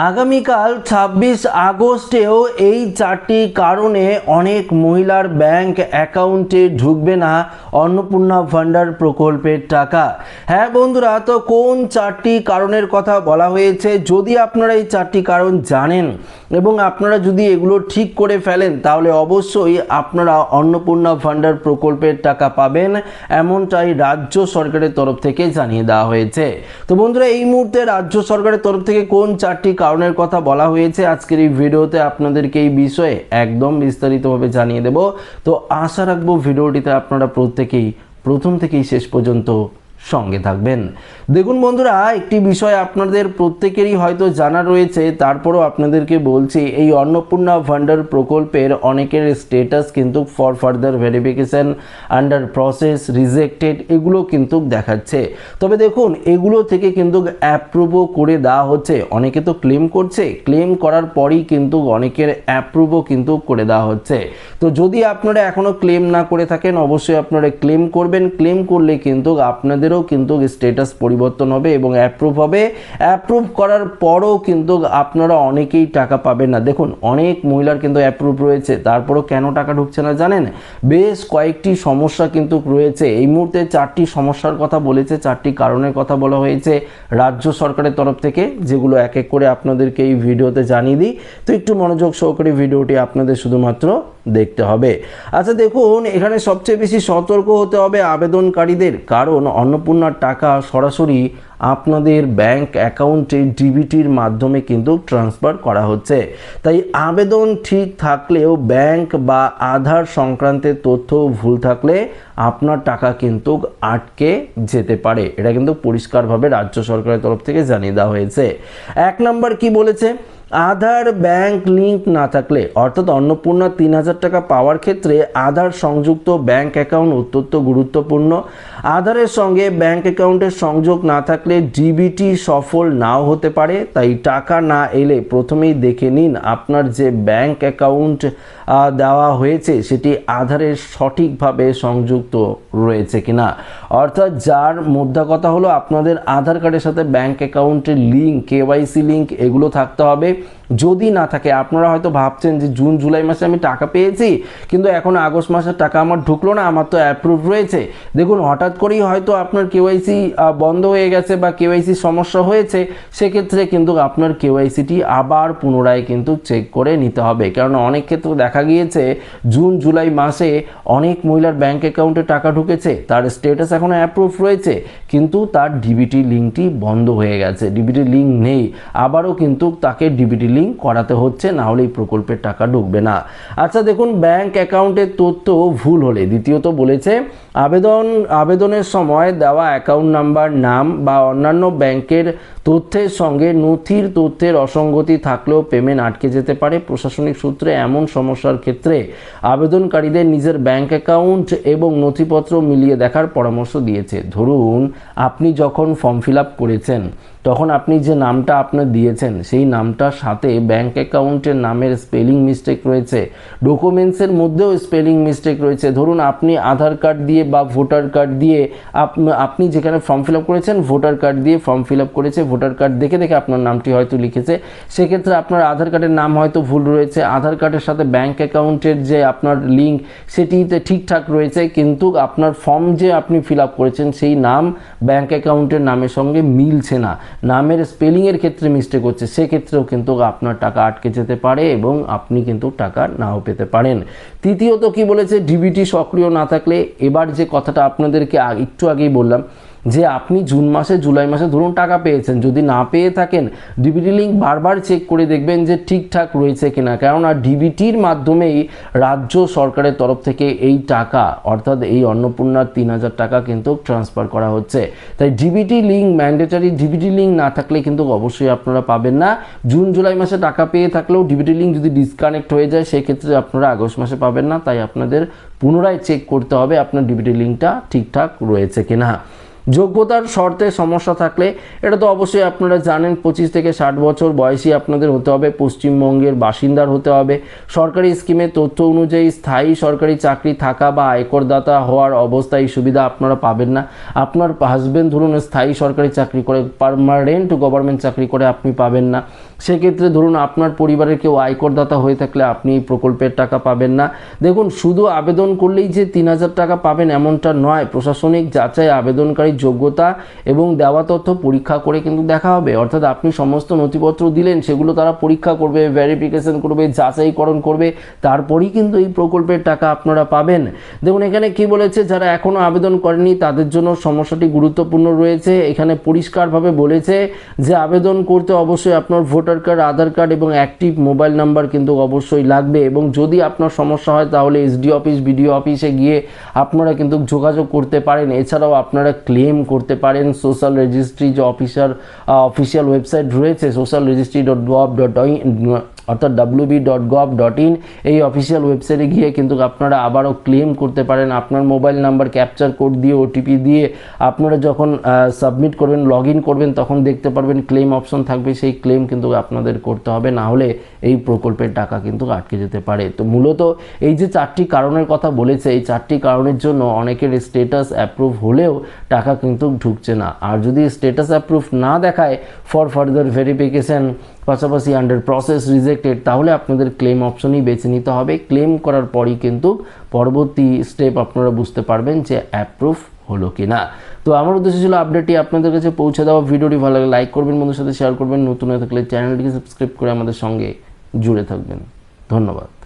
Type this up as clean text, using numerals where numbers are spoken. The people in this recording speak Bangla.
আগামীকাল ২৬ আগস্টেও এই চারটি কারণে অনেক মহিলার ব্যাংক অ্যাকাউন্টে ঢুকবে না অন্নপূর্ণা ভান্ডার প্রকল্পের টাকা। হ্যাঁ বন্ধুরা, তো কোন চারটি কারণের কথা বলা হয়েছে? যদি আপনারা এই চারটি কারণ জানেন এবং আপনারা যদি এগুলো ঠিক করে ফেলেন তাহলে অবশ্যই আপনারা অন্নপূর্ণা ভান্ডার প্রকল্পের টাকা পাবেন, এমনটাই রাজ্য সরকারের তরফ থেকে জানিয়ে দেওয়া হয়েছে। তো বন্ধুরা, এই মুহূর্তে রাজ্য সরকারের তরফ থেকে কোন চারটি কারণের কথা বলা হয়েছে আজকের এই ভিডিওতে আপনাদেরকে এই বিষয়ে একদম বিস্তারিতভাবে জানিয়ে দেব। তো আশা রাখবো ভিডিওটিতে আপনারা প্রত্যেকেই প্রথম থেকেই শেষ পর্যন্ত সঙ্গে থাকবেন। দেখুন বন্ধুরা, একটি বিষয় আপনাদের প্রত্যেকেরই হয়তো জানা রয়েছে, তারপরও আপনাদেরকে বলছি, এই অন্নপূর্ণা ভান্ডার প্রকল্পের অনেকের স্ট্যাটাস কিন্তু for further verification, under process, rejected এগুলো কিন্তু দেখাচ্ছে। তবে দেখুন, এগুলো থেকে কিন্তু অ্যাপ্রুভও করে দেওয়া হচ্ছে। অনেকে তো ক্লেম করছে, ক্লেম করার পরই কিন্তু অনেকের অ্যাপ্রুভও কিন্তু করে দেওয়া হচ্ছে। তো যদি আপনারা এখনও ক্লেম না করে থাকেন অবশ্যই আপনারা ক্লেম করবেন। ক্লেম করলে কিন্তু আপনাদেরও কিন্তু স্ট্যাটাস পরিবর্তন হবে এবং অ্যাপ্রুভ হবে। অ্যাপ্রুভ করার পরও কিন্তু আপনারা অনেকেই টাকা পাবেন না। দেখুন, অনেক মহিলার কিন্তু অ্যাপ্রুভ রয়েছে, তারপরও কেন টাকা ঢুকছে না জানেন? বেশ কয়েকটি সমস্যা কিন্তু রয়েছে। এই মুহূর্তে চারটি সমস্যার কথা বলেছে, চারটি কারণের কথা বলা হয়েছে রাজ্য সরকারের তরফ থেকে, যেগুলো এক এক করে আপনাদেরকে এই ভিডিওতে জানিয়ে দিই। তো একটু মনোযোগ সহকারে ভিডিওটি আপনাদের শুধুমাত্র দেখতে হবে। আচ্ছা দেখুন, এখানে সবচেয়ে বেশি সতর্ক হতে হবে আবেদনকারীদের, কারণ অন্নপূর্ণার টাকা সরাসরি আপনাদের ব্যাংক অ্যাকাউন্টে ডিবিটির মাধ্যমে কিন্তু ট্রান্সফার করা হচ্ছে। তাই আবেদন ঠিক থাকলেও ব্যাংক বা আধার সংক্রান্তের তথ্য ভুল থাকলে আপনার টাকা কিন্তু আটকে যেতে পারে। এটা কিন্তু পরিষ্কারভাবে রাজ্য সরকারের তরফ থেকে জানিয়ে দেওয়া হয়েছে। এক নম্বর কি বলেছে? আধার ব্যাংক লিঙ্ক না থাকলে, অর্থাৎ অন্নপূর্ণা ৩,০০০ টাকা পাওয়ার ক্ষেত্রে আধার সংযুক্ত ব্যাংক অ্যাকাউন্ট অত্যন্ত গুরুত্বপূর্ণ। আধারের সঙ্গে ব্যাংক অ্যাকাউন্টের সংযোগ না থাকলে ডিবিটি সফল নাও হতে পারে। তাই টাকা না এলে প্রথমেই দেখে নিন আপনার যে ব্যাংক অ্যাকাউন্ট দেওয়া হয়েছে সেটি আধারের সঠিকভাবে সংযুক্ত রয়েছে কিনা। অর্থাৎ যার মোদ্দা কথা হলো, আপনাদের আধার কার্ডের সাথে ব্যাংক অ্যাকাউন্টের লিঙ্ক, কেওয়াইসি লিঙ্ক এগুলো থাকতে হবে। যদি না থাকে, আপনারা হয়তো ভাবছেন যে জুন জুলাই মাসে আমি টাকা পেয়েছি কিন্তু এখন আগস্ট মাসের টাকা আমার ঢুকলো না, আমার তো অ্যাপ্রুভ রয়েছে। দেখুন, হঠাৎ করেই হয়তো আপনার কেওয়াইসি বন্ধ হয়ে গেছে বা কেওয়াইসি সমস্যা হয়েছে, সেক্ষেত্রে কিন্তু আপনার কেওয়াইসিটি আবার পুনরায় কিন্তু চেক করে নিতে হবে। কারণ অনেক ক্ষেত্রে দেখা গিয়েছে জুন জুলাই মাসে অনেক মহিলার ব্যাংক অ্যাকাউন্টে টাকা ঢুকেছে, তার স্ট্যাটাস এখনও অ্যাপ্রুভ রয়েছে কিন্তু তার ডিবিটি লিঙ্কটি বন্ধ হয়ে গেছে, ডিবিটি লিঙ্ক নেই, আবারও কিন্তু তাকে ডিবিটি লিঙ্ক করাতে হচ্ছে, না হলে এই প্রকল্পের টাকা ঢুকবে না। আচ্ছা দেখুন, ব্যাংক অ্যাকাউন্টের তথ্য ভুল হলে, দ্বিতীয়ত বলেছে আবেদনের সময় দেওয়া অ্যাকাউন্ট নাম্বার, নাম বা অন্যান্য ব্যাংকের তথ্যের সঙ্গে নথির তথ্যের অসঙ্গতি থাকলেও পেমেন্ট আটকে যেতে পারে। প্রশাসনিক সূত্রে এমন সমস্যার ক্ষেত্রে আবেদনকারীদের নিজের ব্যাংক অ্যাকাউন্ট এবং নথিপত্র মিলিয়ে দেখার পরামর্শ দিয়েছে। ধরুন, আপনি যখন ফর্ম ফিল আপ করেছেন তখন আপনি যে নামটা আপনার দিয়েছেন সেই নামটার সাথে ব্যাংক অ্যাকাউন্টের নামের স্পেলিং মিস্টেক রয়েছে, ডকুমেন্টসের মধ্যেও স্পেলিং মিস্টেক রয়েছে। ধরুন, আপনি আধার কার্ড দিয়ে বা ভোটার কার্ড দিয়ে আপনি যেখানে ফর্ম ফিল আপ করেছেন ভোটার কার্ড দিয়ে ফর্ম ফিল আপ করেছে, ভোটার কার্ড দেখে দেখে আপনার নামটি হয়তো লিখেছে, সেক্ষেত্রে আপনার আধার কার্ডের নাম হয়তো ভুল রয়েছে। আধার কার্ডের সাথে ব্যাংক অ্যাকাউন্টের যে আপনার লিঙ্ক সেটিতে ঠিকঠাক রয়েছে, কিন্তু আপনার ফর্ম যে আপনি ফিল আপ করেছেন সেই নাম ব্যাংক অ্যাকাউন্টের নামের সঙ্গে মিলছে না, নামের স্পেলিংয়ের ক্ষেত্রে মিস্টেক হচ্ছে, সেক্ষেত্রেও কিন্তু আপনার টাকা আটকে যেতে পারে এবং আপনি কিন্তু টাকা নাও পেতে পারেন। তৃতীয়ত কি বলেছে? ডিবিটি সক্রিয় না থাকলে, এবার যে কথাটা আপনাদেরকে একটু আগেই বললাম যে আপনি জুন মাসে জুলাই মাসে ধরুন টাকা পেয়েছেন, যদি না পেয়ে থাকেন ডিবিটি লিঙ্ক বারবার চেক করে দেখবেন যে ঠিকঠাক রয়েছে কিনা, কেননা ডিবিটির মাধ্যমেই রাজ্য সরকারের তরফ থেকে এই টাকা, অর্থাৎ এই অন্নপূর্ণার ৩,০০০ টাকা কিন্তু ট্রান্সফার করা হচ্ছে। তাই DBT link mandatory, DBT link না থাকলে কিন্তু অবশ্যই আপনারা পাবেন না। জুন জুলাই মাসে টাকা পেয়ে থাকলেও ডিবিটি লিঙ্ক যদি ডিসকানেক্ট হয়ে যায় সেক্ষেত্রে আপনারা আগস্ট মাসে পাবেন না। তাই আপনাদের পুনরায় চেক করতে হবে আপনার ডিবিটি লিঙ্কটা ঠিকঠাক রয়েছে কিনা। যোগ্যতার শর্তে সমস্যা থাকলে, এটা তো অবশ্যই আপনারা জানেন, 25 থেকে 60 বছর বয়সী আপনাদের হতে হবে, পশ্চিমবঙ্গের বাসিন্দার হতে হবে, সরকারি স্কিমের তথ্য অনুযায়ী স্থায়ী সরকারি চাকরি থাকা বা আয়করদাতা হওয়ার অবস্থায় এই সুবিধা আপনারা পাবেন না। আপনার হাজবেন্ড ধরুন স্থায়ী সরকারি চাকরি করে, পার্মানেন্ট গভর্নমেন্ট চাকরি করে, আপনি পাবেন না। সেক্ষেত্রে ধরুন আপনার পরিবারের কেউ আয়করদাতা হয়ে থাকলে আপনি এই প্রকল্পের টাকা পাবেন না। দেখুন, শুধু আবেদন করলেই যে 3,000 টাকা পাবেন এমনটা নয়। প্রশাসনিক যাচাই, আবেদনকারীর যোগ্যতা এবং দেওয়া তথ্য পরীক্ষা করে কিন্তু দেখা হবে। অর্থাৎ আপনি সমস্ত নথিপত্র দিলেন, সেগুলো তারা পরীক্ষা করবে, ভেরিফিকেশন করবে, যাচাইকরণ করবে, তারপরেই কিন্তু এই প্রকল্পের টাকা আপনারা পাবেন। দেখুন, এখানে কি বলেছে, যারা এখনও আবেদন করেনি তাদের জন্য সমস্যাটি গুরুত্বপূর্ণ রয়েছে। এখানে পরিষ্কারভাবে বলেছে যে আবেদন করতে অবশ্যই আপনার ভোটার কার্ড, আধার কার্ড এবং অ্যাক্টিভ মোবাইল নাম্বার কিন্তু অবশ্যই লাগবে। এবং যদি আপনার সমস্যা হয় তাহলে এসডি অফিস, বিডিও অফিসে গিয়ে আপনারা কিন্তু যোগাযোগ করতে পারেন। এছাড়াও আপনারা ক্লেম করতে পারেন সোশ্যাল রেজিস্ট্রি, যে অফিসিয়াল ওয়েবসাইট রয়েছে socialregistry.gov.in, অর্থাৎ wb.gov.in, এই অফিসিয়াল ওয়েবসাইটে গিয়ে কিন্তু আপনারা আবারও ক্লেম করতে পারেন। আপনার মোবাইল নাম্বার ক্যাপচার কোড দিয়ে, ওটিপি দিয়ে আপনারা যখন সাবমিট করবেন, লগ ইন করবেন, তখন দেখতে পারবেন ক্লেম অপশন থাকবে। সেই ক্লেম কিন্তু আপনাদের করতে হবে, না হলে এই প্রকল্পের টাকা কিন্তু আটকে যেতে পারে। তো মূলত এই যে 4টি কারণের কথা বলেছে, এই 4টি কারণের জন্য অনেকের স্ট্যাটাস অ্যাপ্রুভ হলেও টাকা কিন্তু ঢুকছে না। আর যদি স্ট্যাটাস অ্যাপ্রুভ না দেখায় ফর ফার্দার ভেরিফিকেশন, পাশাপাশি আন্ডার প্রসেস রিজেক্টেড, তাহলে আপনাদের ক্লেম অপশনই বেছে নিতে হবে। ক্লেম করার পরই কিন্তু পরবর্তী স্টেপ আপনারা বুঝতে পারবেন যে অ্যাপ্রুভ হলো কি না। তো আমার উদ্দেশ্য ছিল আপডেটটি আপনাদের কাছে পৌঁছে দেওয়া। ভিডিওটি ভালো লাগলে লাইক করবেন, বন্ধুদের সাথে শেয়ার করবেন, নতুন হয়ে থাকলে চ্যানেলটিকে সাবস্ক্রাইব করে আমাদের সঙ্গে জুড়ে থাকবেন। ধন্যবাদ।